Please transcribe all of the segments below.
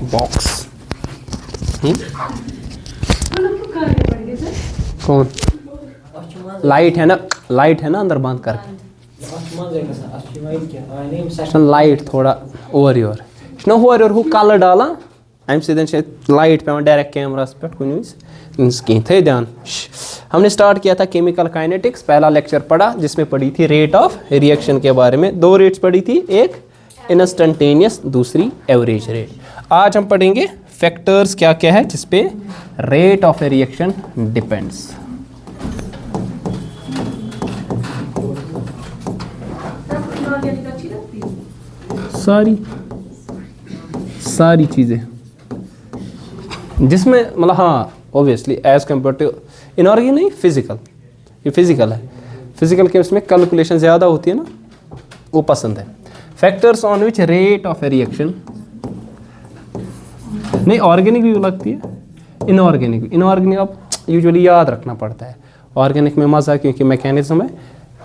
Box. कौन light है ना, लाइट है ना अंदर बंद करके लाइट थोड़ा over your over your who colour डाला अम सत लाइट पे डायरेक्ट कैमरास पे कुछ कहीं थे ध्यान। हमने स्टार्ट किया था केमिकल काइनेटिक्स, पहला लेक्चर पढ़ा जिसमें पढ़ी थी रेट ऑफ रिएक्शन के बारे में। 2 रेट्स पढ़ी थी, एक इंस्टेंटेनियस, दूसरी एवरेज रेट। आज हम पढ़ेंगे फैक्टर्स क्या क्या है जिसपे rate of a reaction depends. सारी चीज़ें जिसमें मतलब हाँ obviously as compared to inorganic physical, ये फिजिकल है, फिजिकल के उसमें कैलकुलेशन ज़्यादा होती है ना, वो पसंद है। Factors on which rate of a reaction, नहीं ऑर्गेनिक भी लगती है, इनऑर्गेनिक आप यूजुअली याद रखना पड़ता है। ऑर्गेनिक में मज़ा क्योंकि मैकेनिज्म है,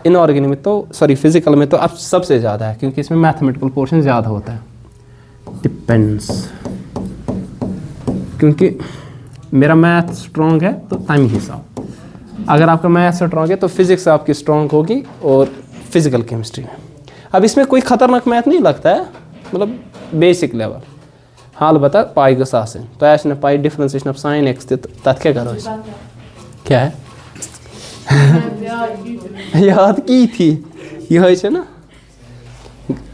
इनऑर्गेनिक में तो सॉरी फिजिकल में तो अब सबसे ज़्यादा है क्योंकि इसमें मैथमेटिकल पोर्शन ज़्यादा होता है। डिपेंड्स, क्योंकि मेरा मैथ स्ट्रॉन्ग है तो टाइम हिसाब, अगर आपका मैथ स्ट्रॉन्ग है तो फिजिक्स आपकी स्ट्रॉन्ग होगी और फिजिकल केमिस्ट्री में। अब इसमें कोई ख़तरनाक मैथ नहीं लगता है, मतलब बेसिक लेवल। हाल बता पाई गस आसन तो ऐसे न पाई डिफरेंशिएशन ऑफ sin x तथ क्या करो इस क्या है याद की थी यह है ना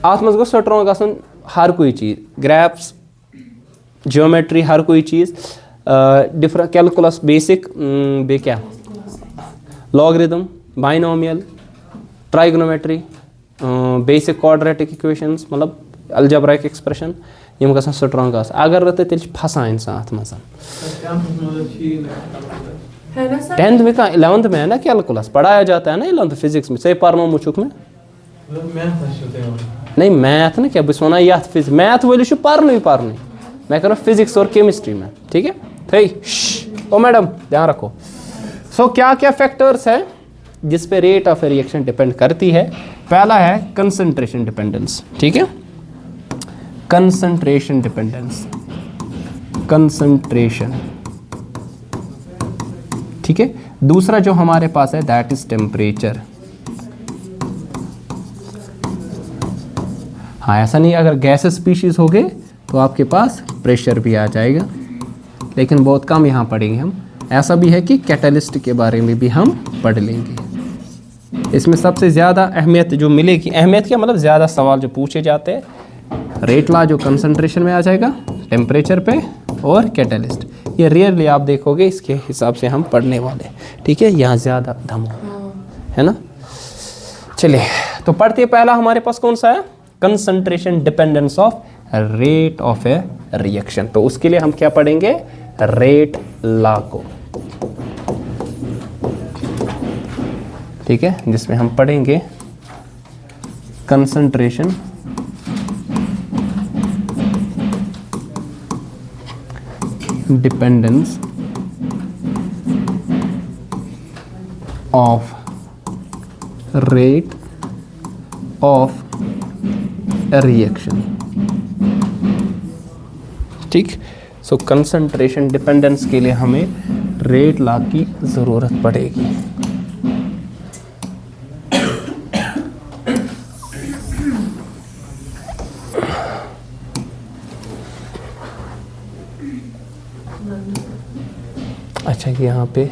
आत मज गो स्ट्रॉन्ग आसन हर कोई चीज़, ग्राफ्स, ज्योमेट्री, हर कोई चीज़, डिफरेंट कैलकुलस बेसिक बे क्या logarithm, binomial, trigonometry, basic quadratic equations, मतलब अलजेब्राइक एक्सप्रेशन यम गसन स्ट्रॉन्ग आस। अगर रत तेल फंसा इंसान अत मज। 10th में कहाँ 11th में है ना कैलकुलस पढ़ाया जाता है ना 11th फिजिक्स में से पढ़ना मुझुक में नहीं मैथ ना क्या बस वना या फिजिक्स मैथ वो पढ़ने मैं कह रहा हूँ फिजिक्स और केमिस्ट्री में, ठीक है। थी ओ मैडम ध्यान रखो। सो क्या क्या फैक्टर्स है जिस पे rate of a reaction depend करती है। पहला है कंसंट्रेशन डिपेंडेंस, ठीक है, कंसंट्रेशन डिपेंडेंस, कंसंट्रेशन, ठीक है। दूसरा जो हमारे पास है दैट इज टेम्परेचर। हाँ ऐसा नहीं अगर गैस स्पीशीज हो गए तो आपके पास प्रेशर भी आ जाएगा, लेकिन बहुत कम यहाँ पढ़ेंगे हम। ऐसा भी है कि कैटलिस्ट के बारे में भी हम पढ़ लेंगे। इसमें सबसे ज़्यादा अहमियत जो मिलेगी, अहमियत क्या मतलब ज़्यादा सवाल जो पूछे जाते हैं, रेट लॉ जो कंसंट्रेशन में आ जाएगा, टेम्परेचर पे और कैटलिस्ट। ये रियरली आप देखोगे, इसके हिसाब से हम पढ़ने वाले, ठीक है। यहाँ ज़्यादा दम है ना। चलिए तो पढ़ते पहला हमारे पास कौन सा है, concentration dependence of rate of a reaction. तो उसके लिए हम क्या पढ़ेंगे, रेट लॉ को, ठीक है, जिसमें हम पढ़ेंगे concentration dependence of rate of reaction, ठीक। सो कंसंट्रेशन डिपेंडेंस के लिए हमें रेट लॉ की ज़रूरत पड़ेगी। अच्छा यहाँ पे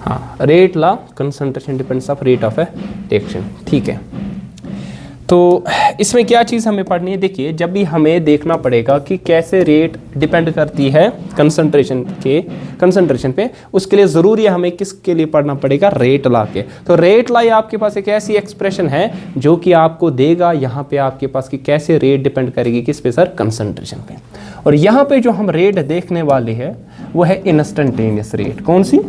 हाँ rate law concentration dependence of rate of a reaction, ठीक है। तो इसमें क्या चीज़ हमें पढ़नी है, देखिए जब भी हमें देखना पड़ेगा कि कैसे रेट डिपेंड करती है कंसंट्रेशन पे, उसके लिए ज़रूरी है हमें किसके लिए पढ़ना पड़ेगा, रेट लॉ के। तो रेट लॉ आपके पास एक ऐसी एक्सप्रेशन है जो कि आपको देगा यहाँ पे आपके पास कि कैसे रेट डिपेंड करेगी किस पे सर, कंसंट्रेशन पे। और यहाँ पे जो हम रेट देखने वाले हैं वो है इंस्टेंटेनियस रेट। कौन सी,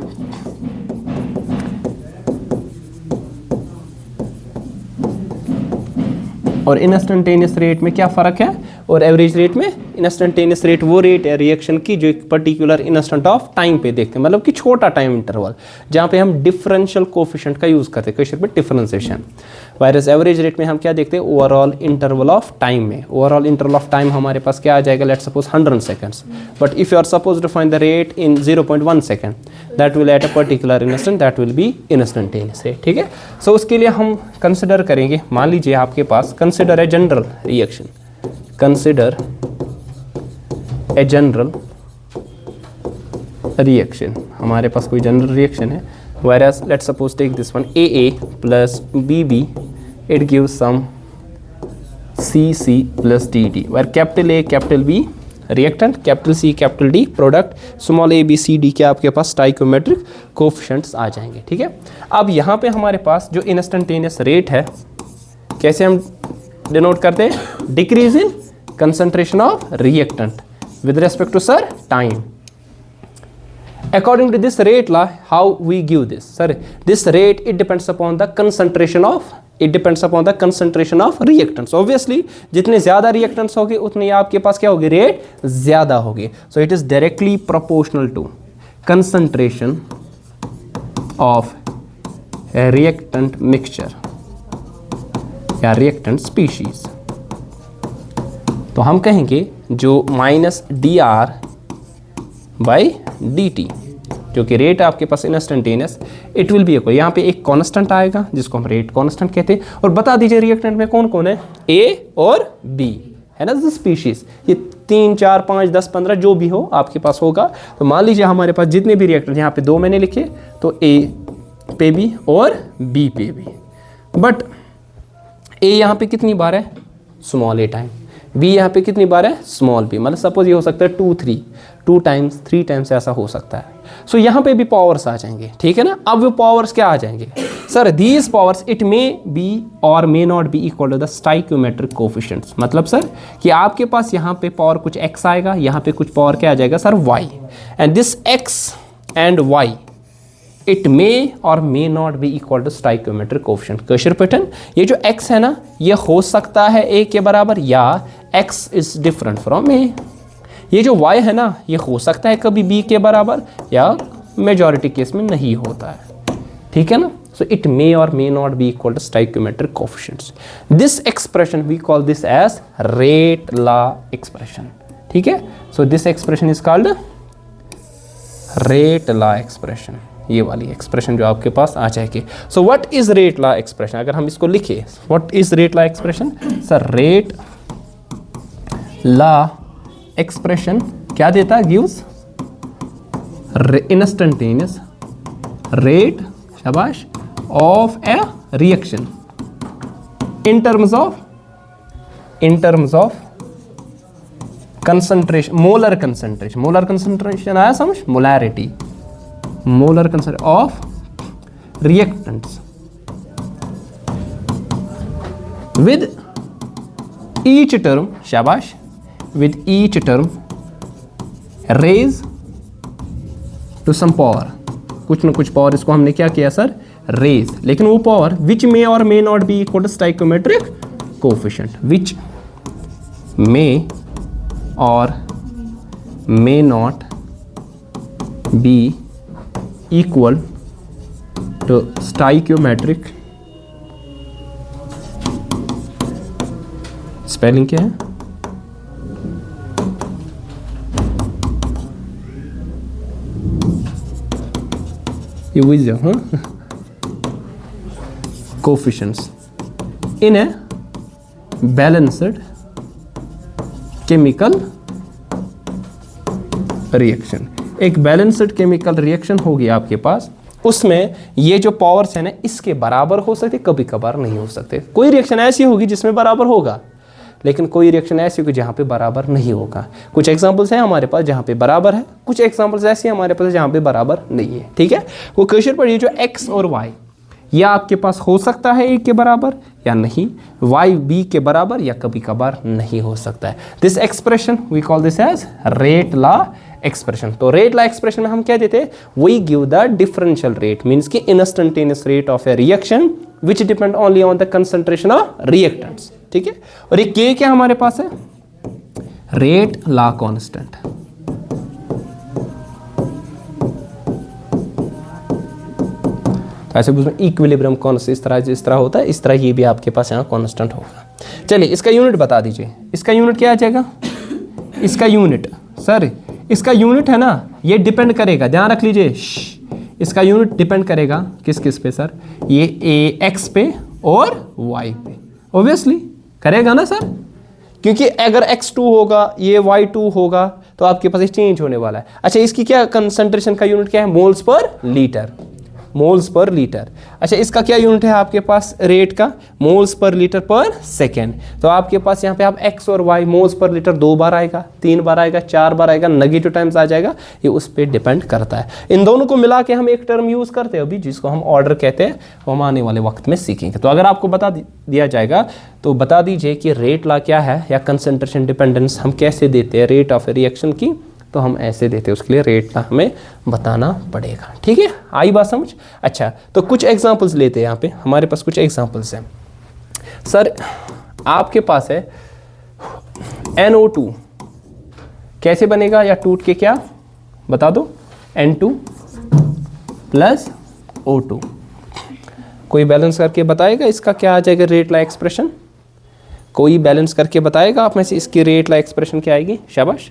और इंस्टेंटेनियस रेट में क्या फ़र्क है और एवरेज रेट में, इंस्टेंटेनियस रेट वो रेट है रिएक्शन की जो एक पर्टिकुलर इंस्टेंट ऑफ टाइम पे देखते हैं, मतलब कि छोटा टाइम इंटरवल जहाँ पे हम डिफरेंशियल कोफिशिएंट का यूज़ करते हैं, क्वेश्चन पे डिफरेंशिएशन। वायरस एवरेज रेट में हम क्या देखते हैं, ओवरऑल इंटरवल ऑफ टाइम में। ओवरऑल इंटरवल ऑफ टाइम हमारे पास क्या आ जाएगा, let's suppose 100 seconds, but if you are suppose to find the rate in 0.1 second, that will at a particular instant, that will be instantaneous rate. ठीक है, सो उसके लिए हम कंसिडर करेंगे, मान लीजिए आपके पास consider a general reaction, consider a general reaction, हमारे पास कोई जनरल रिएक्शन है, whereas let's suppose take this one, AA plus BB, it gives some CC plus DD, where capital A capital B reactant, capital C capital D product, small a b c d के आपके पास stoichiometric coefficients आ जाएंगे। ठीक है, अब यहाँ पे हमारे पास जो इंस्टेंटेनियस रेट है कैसे हम डिनोट करते हैं, decrease in concentration of reactant with respect to sir time. According to this rate law, how we give this, sir? This rate it depends upon the concentration of reactants. Obviously, जितने ज़्यादा reactants होंगे उतनी आपके पास क्या होगी, rate ज़्यादा होगी. So it is directly proportional to concentration of a reactant mixture या reactant species. तो हम कहेंगे जो minus D R by D T जो कि रेट आपके पास instantaneous, it will be equal, यहाँ पे एक कांस्टेंट आएगा जिसको हम रेट कांस्टेंट कहते हैं, और बता दीजिए रिएक्टेंट में कौन कौन है, ए और बी है ना, स्पीशीज, ये 3 4 5 10 15 जो भी हो आपके पास होगा। तो मान लीजिए हमारे पास जितने भी रिएक्टेंट, यहाँ पे 2 मैंने लिखे, तो ए पे भी और बी पे भी, बट ए यहाँ पे कितनी बार है, स्मॉल ए टाइम, बी यहाँ पे कितनी बार है, स्मॉल बी, मतलब सपोज ये हो सकता है 2 टाइम्स 3 टाइम्स ऐसा हो सकता है। सो यहाँ पे भी पावर्स आ जाएंगे, ठीक है ना। अब वो पावर्स क्या आ जाएंगे, sir these powers it may be और may not be equal to the stoichiometric coefficients, मतलब सर कि आपके पास यहाँ पे पावर कुछ x आएगा, यहाँ पे कुछ पावर क्या आ जाएगा sir y, and this x and y it may और may not be equal to stoichiometric coefficient. Question pattern, ये जो x है ना ये हो सकता है a के बराबर, या x is different from a। ये जो y है ना ये हो सकता है कभी b के बराबर, या मेजॉरिटी केस में नहीं होता है, ठीक है ना। सो इट मे और may not be equal to stoichiometric coefficients. This expression we call this as rate law expression, ठीक है। So this expression is called rate law expression, ये वाली एक्सप्रेशन जो आपके पास आ जाएगी। So what is rate law expression, अगर हम इसको लिखे, what is rate law expression, sir rate law expression क्या देता है, गिव्स इंस्टेंटेनियस रेट, शाबाश, of a reaction in terms of concentration, molar concentration आया समझ, molarity, molar concentration of reactants with each term, शाबाश, with each term raise to some power, कुछ न कुछ पावर इसको हमने क्या किया सर, रेज, लेकिन वो पावर विच मे और may not be equal to stoichiometric coefficient, which may और may not be equal to stoichiometric, spelling क्या है, ये वही जो हाँ, coefficients in a balanced chemical reaction. एक बैलेंस्ड केमिकल रिएक्शन होगी आपके पास, उसमें ये जो पावर्स है ना इसके बराबर हो सकते, कभी कभार नहीं हो सकते। कोई रिएक्शन ऐसी होगी जिसमें बराबर होगा, लेकिन कोई रिएक्शन ऐसी होगी जहाँ पे बराबर नहीं होगा। कुछ एग्जांपल्स हैं हमारे पास जहाँ पे बराबर है, कुछ एग्जांपल्स ऐसे हमारे पास जहाँ पे बराबर नहीं है, ठीक है। वो क्वेश्चन पर ये जो x और y या आपके पास हो सकता है a के बराबर या नहीं, y b के बराबर या कभी कभार नहीं हो सकता है। This expression we call this as rate law expression. तो रेट लॉ एक्सप्रेशन में हम क्या देते हैं, we give the differential rate, means की instantaneous rate of a reaction which depend only on the concentration of reactants, ठीक है। और ये k क्या हमारे पास है, रेट ला कांस्टेंट। तो ऐसे उसमें इक्विलिब्रियम कांस्टेंट इस तरह होता है, इस तरह ये भी आपके पास यहाँ कांस्टेंट होगा। चलिए इसका यूनिट बता दीजिए, इसका यूनिट क्या आ जाएगा? इसका यूनिट सर, इसका यूनिट है ना, ये डिपेंड करेगा, ध्यान रख लीजिए, इसका यूनिट डिपेंड करेगा किस किस पे सर? ये एक्स पे और वाई पे, ऑब्वियसली करेगा ना सर, क्योंकि अगर x2 होगा ये y2 होगा तो आपके पास चेंज होने वाला है। अच्छा इसकी क्या कंसंट्रेशन का यूनिट क्या है? मोल्स पर लीटर, मोल्स पर लीटर। अच्छा इसका क्या यूनिट है आपके पास रेट का? मोल्स पर लीटर पर सेकेंड। तो आपके पास यहाँ पे आप x और y मोल्स पर लीटर 2 बार आएगा, 3 बार आएगा, 4 बार आएगा, नेगेटिव टाइम्स आ जाएगा, ये उस पर डिपेंड करता है। इन दोनों को मिला के हम एक टर्म यूज करते हैं अभी जिसको हम ऑर्डर कहते हैं, वो हम आने वाले वक्त में सीखेंगे। तो अगर आपको बता दिया जाएगा तो बता दीजिए कि रेट ला क्या है या कंसंट्रेशन डिपेंडेंस हम कैसे देते हैं रेट ऑफ रिएक्शन की, तो हम ऐसे देते हैं, उसके लिए रेट ला हमें बताना पड़ेगा। ठीक है, आई बात समझ? अच्छा तो कुछ एग्जांपल्स लेते हैं, यहाँ पे हमारे पास कुछ एग्जांपल्स हैं। सर आपके पास है NO2 कैसे बनेगा या टूट के क्या बता दो? N2 प्लस O2, कोई बैलेंस करके बताएगा इसका क्या आ जाएगा रेट ला एक्सप्रेशन? कोई बैलेंस करके बताएगा आप में से इसकी रेट ला एक्सप्रेशन क्या आएगी? शाबाश।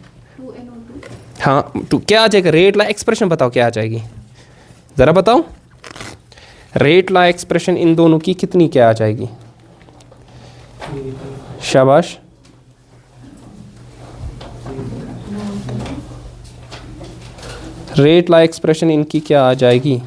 हाँ क्या आ जाएगा रेट ला एक्सप्रेशन? बताओ क्या आ जाएगी, ज़रा बताओ। रेट ला एक्सप्रेशन इन दोनों की कितनी क्या आ जाएगी? शाबाश। रेट ला एक्सप्रेशन इनकी क्या आ जाएगी?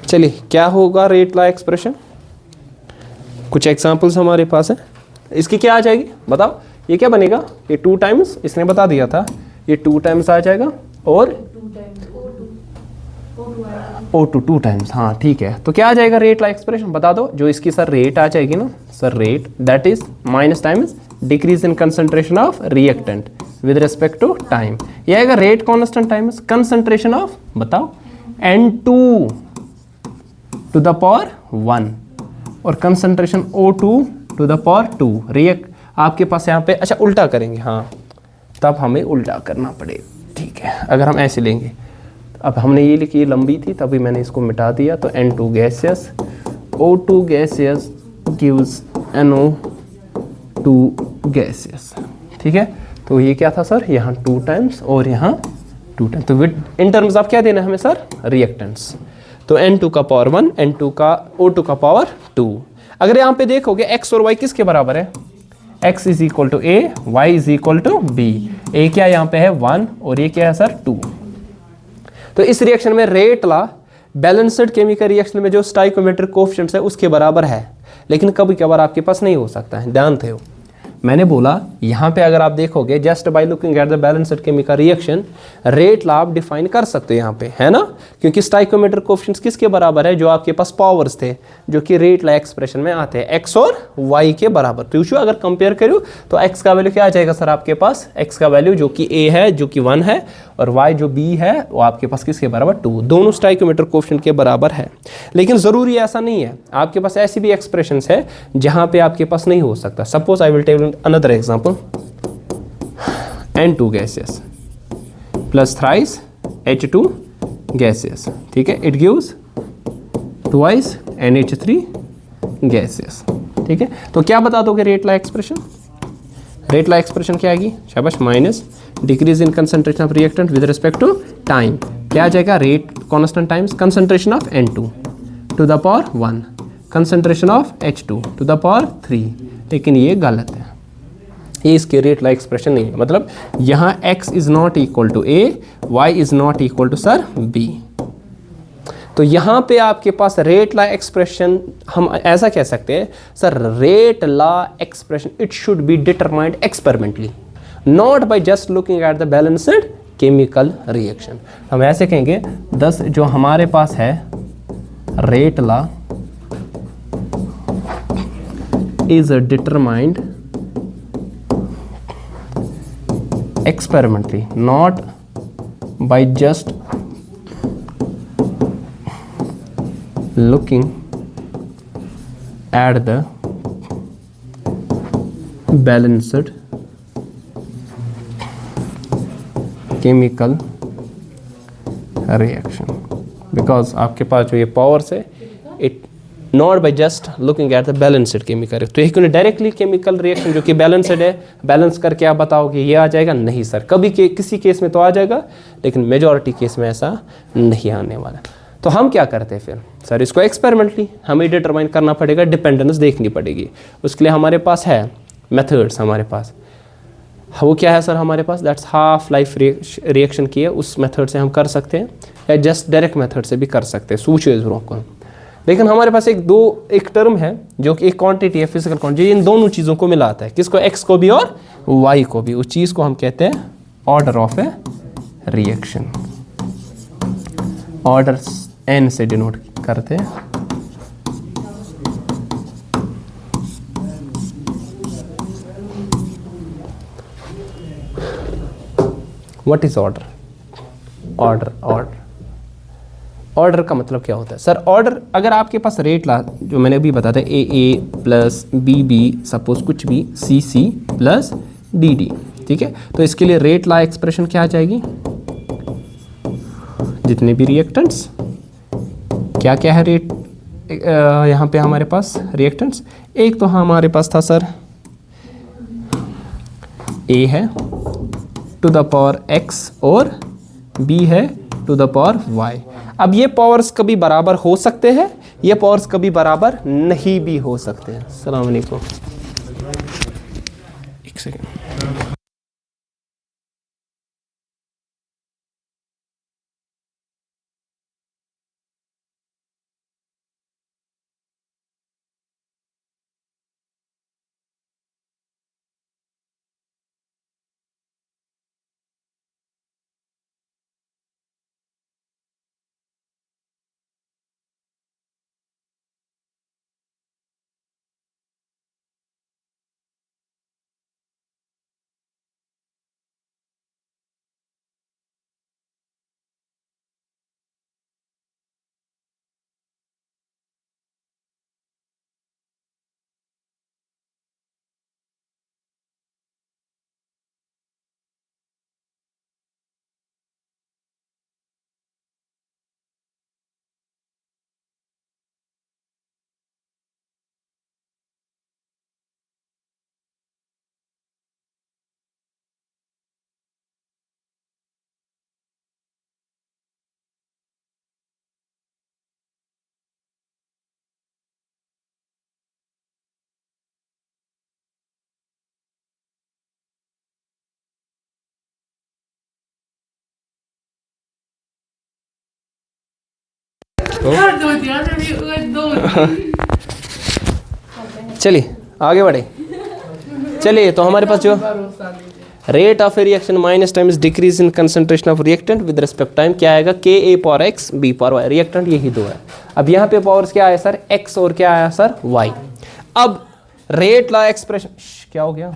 चलिए क्या होगा रेट ला एक्सप्रेशन? कुछ एग्जांपल्स हमारे पास है, इसकी क्या आ जाएगी बताओ? ये क्या बनेगा? ये 2 टाइम्स, इसने बता दिया था, ये 2 टाइम्स आ जाएगा और O2 2 टाइम्स। हाँ ठीक है, तो क्या आ जाएगा रेट ला एक्सप्रेशन बता दो? जो इसकी सर रेट आ जाएगी ना sir, rate that is minus times decrease in concentration of reactant with respect to time. ये आएगा rate constant times concentration of बताओ N2 टू द पावर 1 और concentration O2 to the power 2। React आपके पास यहाँ पे, अच्छा उल्टा करेंगे, हाँ तब हमें उल्टा करना पड़ेगा। ठीक है, अगर हम ऐसे लेंगे, अब हमने ये लिखी लंबी थी तभी मैंने इसको मिटा दिया, तो N2 gaseous O2 gaseous gives NO2 gaseous. ठीक है, तो ये क्या था सर? यहाँ 2 टाइम्स और यहाँ 2 टाइम्स। तो इन टर्म्स आप क्या देना है हमें सर? रिएक्टेंट्स। तो N2 का पावर 1, N2 का O2 का पावर 2। अगर यहाँ पे देखोगे x और y किसके बराबर है? x is equal to a, y is equal to b। a क्या यहाँ पे है 1 और ये क्या है सर 2। तो इस रिएक्शन में रेट ला बैलेंस्ड केमिकल रिएक्शन में जो स्टाइकोमेट्रिक कोएफिशिएंट है उसके बराबर है, लेकिन कभी कभार आपके पास नहीं हो सकता है। ध्यान थे, मैंने बोला यहाँ पे अगर आप देखोगे just by looking at the balanced chemical reaction rate law आप डिफाइन कर सकते हो यहाँ पे, है ना, क्योंकि स्टाइकोमेट्रिक कोएफिशिएंट्स किसके बराबर है? जो आपके पास पावर्स थे जो कि रेट ला एक्सप्रेशन में आते हैं, x और y के बराबर। तो यूशु अगर कंपेयर करूँ तो x का वैल्यू क्या आ जाएगा सर आपके पास? x का वैल्यू जो कि a है जो कि 1 है और y जो b है वो आपके पास किसके बराबर? 2। दोनों स्टाइकोमेट्रिक कोएफिशिएंट के बराबर है, लेकिन ज़रूरी ऐसा नहीं है। आपके पास ऐसी भी एक्सप्रेशंस है जहाँ पे आपके पास नहीं हो सकता। Suppose I will take another example, N2 gaseous plus thrice H2 gaseous। ठीक है, it gives twice NH3 gaseous। ठीक है, तो क्या बता दोगे rate law expression? Rate law expression क्या आएगी? शाबाश, minus decrease in concentration of reactant with respect to time. क्या आ जाएगा? Rate constant times concentration of N2 to the power 1 concentration of H2 to the power 3, लेकिन ये गलत है, ये इसके रेट ला एक्सप्रेशन नहीं है। मतलब यहाँ x is not equal to a, y is not equal to sir b। तो यहाँ पे आपके पास रेट ला एक्सप्रेशन हम ऐसा कह सकते हैं sir, rate law expression it should be determined experimentally, not by just looking at the balanced chemical reaction. हम ऐसे कहेंगे 10 जो हमारे पास है rate law is determined experimentally, not by just looking at the balanced chemical reaction, because आपके पास जो ये पावर्स है it not by just looking at the balanced chemical. तो एक डायरेक्टली केमिकल रिएक्शन जो कि बैलेंस्ड है, बैलेंस करके आप बताओगे ये आ जाएगा, नहीं सर, कभी किसी केस में तो आ जाएगा, लेकिन मेजॉरिटी केस में ऐसा नहीं आने वाला। तो हम क्या करते हैं फिर सर, इसको एक्सपेरिमेंटली हमें डिटरमाइन करना पड़ेगा, डिपेंडेंस देखनी पड़ेगी। उसके लिए हमारे पास है मेथड्स, हमारे पास वो क्या है सर, हमारे पास दैट्स हाफ लाइफ रिएक्शन की है, उस मेथड से हम कर सकते हैं, या जस्ट डायरेक्ट मेथड से भी कर सकते हैं, सूचीज़ों को। लेकिन हमारे पास एक टर्म है जो कि एक क्वांटिटी है, फिजिकल क्वांटिटी, इन दोनों चीज़ों को मिलाता है, किसको, x को भी और y को भी। उस चीज़ को हम कहते हैं order of a reaction, order n से डिनोट करते हैं। What is order? ऑर्डर का मतलब क्या होता है सर? ऑर्डर, अगर आपके पास रेट ला जो मैंने अभी बताया था, ए प्लस बी सपोज कुछ भी, सी प्लस डी, ठीक है। तो इसके लिए रेट ला एक्सप्रेशन क्या आ जाएगी, जितने भी रिएक्टेंट्स, क्या क्या है रेट यहाँ पे हमारे पास रिएक्टेंट्स, एक तो हमारे पास था सर ए है टू द पावर x और b है टू द पावर y। अब ये पावर्स कभी बराबर हो सकते हैं, ये पावर्स कभी बराबर नहीं भी हो सकते हैं। अस्सलाम वालेकुम, एक सेकेंड। चलिए आगे बढ़े। चलिए, तो हमारे पास जो rate of a reaction minus time is decrease in concentration of reactant with respect time, क्या आएगा, K A power X B power Y. Reactant यही दो है। अब यहाँ पे पावर्स क्या आया सर, एक्स और क्या आया सर, वाई। अब रेट ला एक्सप्रेशन, क्या हो गया,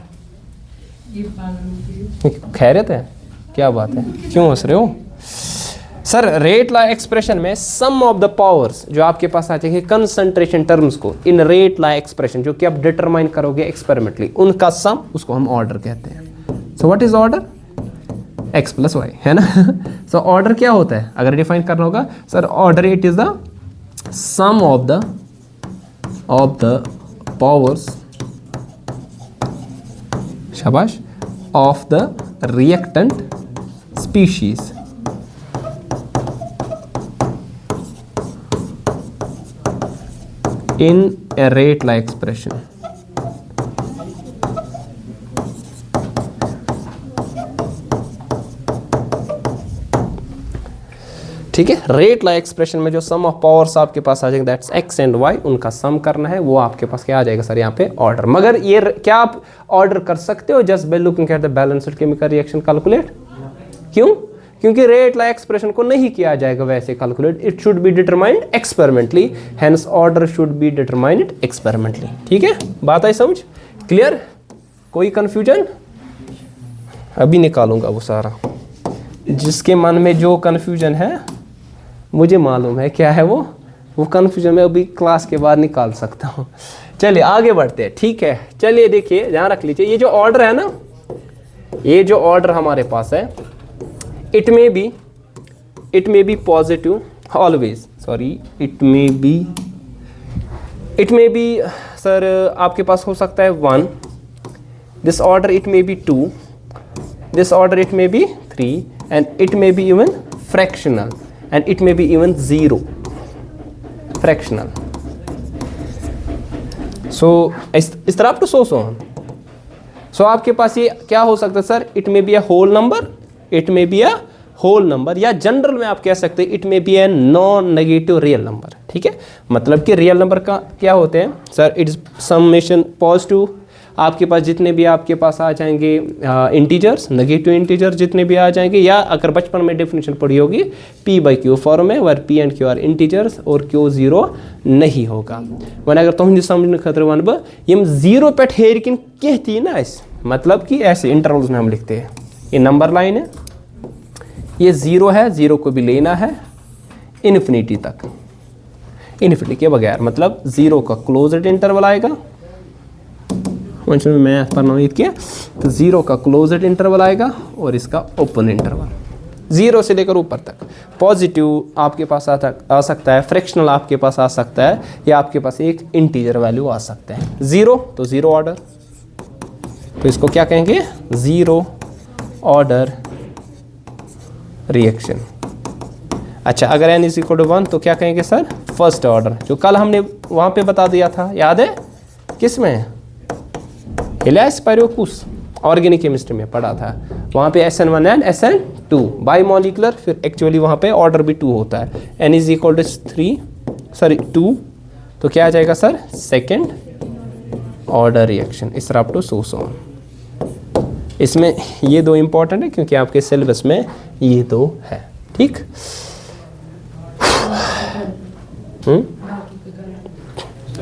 खैरियत है, क्या बात है, क्यों हंस रहे हो सर? रेट ला एक्सप्रेशन में सम ऑफ द पावर्स जो आपके पास आते हैं कंसंट्रेशन टर्म्स को इन रेट ला एक्सप्रेशन जो कि आप डिटरमाइन करोगे एक्सपेरिमेंटली, उनका सम, उसको हम ऑर्डर कहते हैं। So what is order, x plus y, है ना। सो ऑर्डर क्या होता है अगर डिफाइन करना होगा sir, order it is the sum of the powers, शाबाश, of the reactant species in a rate law expression. ठीक है, रेट ला एक्सप्रेशन में जो सम ऑफ पावर्स आपके पास आ जाएंगे दैट्स एक्स एंड वाई, उनका सम करना है, वो आपके पास क्या आ जाएगा सर यहाँ पे ऑर्डर। मगर ये क्या आप ऑर्डर कर सकते हो just by looking at the balanced chemical reaction calculate? क्यों? क्योंकि रेट ला एक्सप्रेशन को नहीं किया जाएगा वैसे calculate, it should be determined experimentally, hence order should be determined experimentally. ठीक है, बात आई समझ? क्लियर? कोई कंफ्यूजन? अभी निकालूंगा वो सारा, जिसके मन में जो कंफ्यूजन है मुझे मालूम है क्या है वो कंफ्यूजन मैं अभी क्लास के बाद निकाल सकता हूँ। चलिए आगे बढ़ते हैं। ठीक है, चलिए देखिए, ध्यान रख लीजिए, ये जो ऑर्डर है ना, ये जो ऑर्डर हमारे पास है, it may B positive always, sorry it may B sir आपके पास हो सकता है 1, this order it may B 2, this order it may B 3 and it may be even fractional and it may be even 0 fractional. So इस तरह up to so on. So आपके पास ये क्या हो सकता है sir? It may be a whole number, it may be a whole number, या general में आप कह सकते हैं it may be a non negative real number. ठीक है, मतलब कि रियल नंबर का क्या होते हैं सर? इट्स समेशन पॉजिटिव, आपके पास जितने भी आपके पास आ जाएंगे इंटीजर्स, नेगेटिव इंटीजर जितने भी आ जाएंगे, या अगर बचपन में डेफिनेशन पढ़ी होगी P/Q फॉर्म में, where P and Q are integers और Q 0 नहीं होगा। वन अगर तुम समझने खतर वन बह यम 0 पे हेर किन कह थी ना, मतलब कि ऐसे इंटरवल्स में हम लिखते हैं, ये नंबर लाइन है, ये 0 है, 0 को भी लेना है इन्फिनिटी तक, इन्फिनिटी के बगैर, मतलब 0 का क्लोज्ड इंटरवल आएगा, मैथ पढ़ना किया तो 0 का क्लोज्ड इंटरवल आएगा और इसका ओपन इंटरवल, 0 से लेकर ऊपर तक। पॉजिटिव आपके पास आ सकता है, फ्रैक्शनल आपके पास आ सकता है, या आपके पास एक इंटीजर वैल्यू आ सकता है। 0 तो 0 ऑर्डर, तो इसको क्या कहेंगे? 0 ऑर्डर रिएक्शन। अच्छा, अगर n = 1 तो क्या कहेंगे सर? फर्स्ट ऑर्डर, जो कल हमने वहाँ पे बता दिया था, याद है? किस में? हिलास पायरोकुस ऑर्गेनिक केमिस्ट्री में पढ़ा था, वहाँ पे SN1 and SN2 by molecular, फिर एक्चुअली वहाँ पे ऑर्डर भी 2 होता है। n = 2 तो क्या आ जाएगा सर? Second order reaction. इस तरह टू सोसोन, इसमें ये 2 इंपॉर्टेंट है क्योंकि आपके सिलेबस में ये 2 है। ठीक,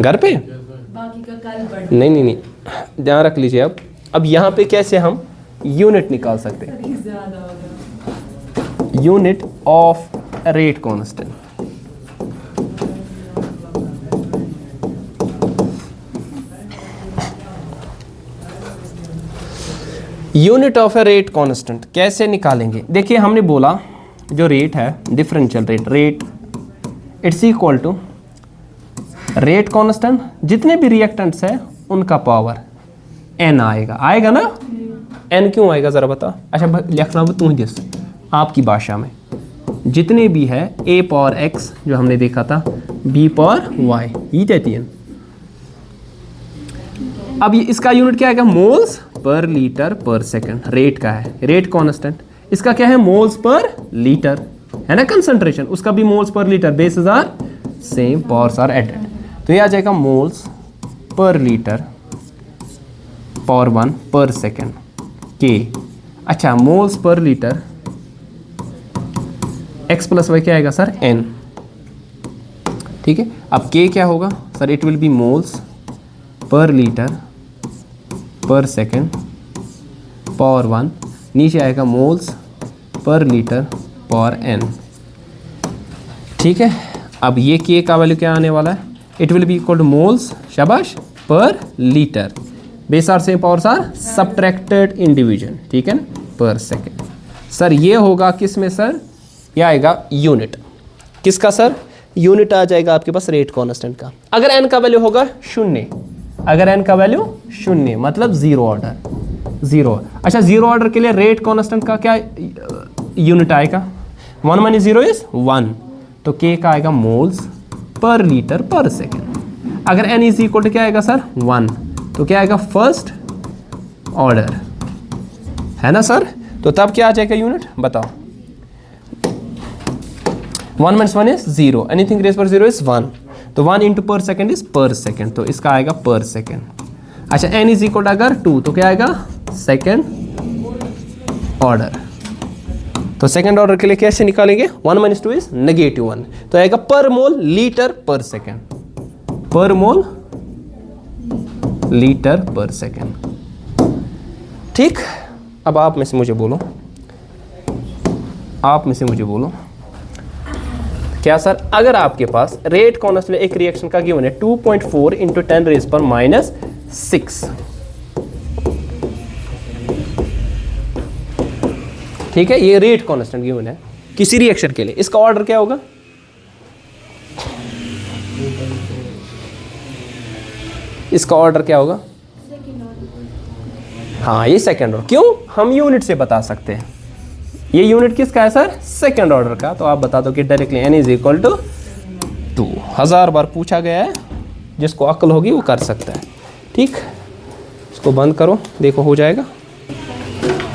घर पे नहीं, ध्यान रख लीजिए। अब यहाँ पे कैसे हम यूनिट निकाल सकते हैं? Unit of rate constant. Unit of a rate constant कैसे निकालेंगे? देखिए, हमने बोला जो रेट है, differential rate it's equal to rate constant, जितने भी रिएक्टेंट्स है उनका पावर n आएगा ना? n क्यों आएगा जरा बता। अच्छा, लिखना भी तू ही जिस आपकी भाषा में, जितने भी है a पावर x जो हमने देखा था, b पावर y, ये कहती है। अब ये इसका यूनिट क्या आएगा? मोल्स पर लीटर पर सेकंड। रेट का है, रेट कांस्टेंट, इसका क्या है? मोल्स पर लीटर है ना, कंसंट्रेशन उसका भी मोल्स पर litre, bases are same, powers are added, तो ये आ जाएगा मोल्स पर लीटर पावर 1 पर सेकेंड के। अच्छा, मोल्स पर लीटर x प्लस वाई क्या आएगा सर? n। ठीक है, अब k क्या होगा sir? It will B moles पर लीटर पर सेकेंड पावर 1, नीचे आएगा मोल्स पर लीटर पावर n। ठीक है, अब ये k का वैल्यू क्या आने वाला है? It will be equal to moles, शाबाश, पर litre, base are same, powers are subtracted in division, ठीक है ना, पर सेकेंड। सर ये होगा किस में सर? ये आएगा यूनिट किसका सर? यूनिट आ जाएगा आपके पास रेट कांस्टेंट का। अगर n का वैल्यू होगा 0, अगर n का वैल्यू 0 मतलब 0 ऑर्डर, 0। अच्छा, 0 ऑर्डर के लिए रेट कांस्टेंट का क्या यूनिट आएगा? 1 - 0 इज 1, तो k का आएगा मोल्स पर लीटर पर सेकेंड। अगर n इज इक्वल टू क्या आएगा सर 1, तो क्या आएगा फर्स्ट ऑर्डर, है ना सर। तो तब क्या आ जाएगा यूनिट बताओ। 1 minus 1 is 0, एनीथिंग रेज पर 0 इज 1, तो 1 इंटू पर सेकेंड इज पर सेकेंड, तो इसका आएगा पर सेकेंड। अच्छा n इज इक्वल अगर 2, तो क्या आएगा सेकेंड ऑर्डर। तो सेकेंड ऑर्डर के लिए कैसे निकालेंगे, 1 minus 2 इज -1, तो आएगा पर मोल लीटर पर सेकेंड, पर मोल लीटर पर सेकेंड। ठीक, अब आप में से मुझे बोलो, क्या सर अगर आपके पास रेट कॉन्स्टेंट एक रिएक्शन का गिवन है 2.4 इंटू 10 रेज पर -6, ठीक है, ये रेट कांस्टेंट गिवन है किसी रिएक्शन के लिए, इसका ऑर्डर क्या होगा, इसका ऑर्डर क्या होगा, हाँ ये सेकेंड ऑर्डर। क्यों, हम यूनिट से बता सकते हैं, ये यूनिट किसका है सर, सेकेंड ऑर्डर का। तो आप बता दो कि directly n is equal to 2, 1000 बार पूछा गया है, जिसको अक्ल होगी वो कर सकता है। ठीक, इसको बंद करो, देखो हो जाएगा।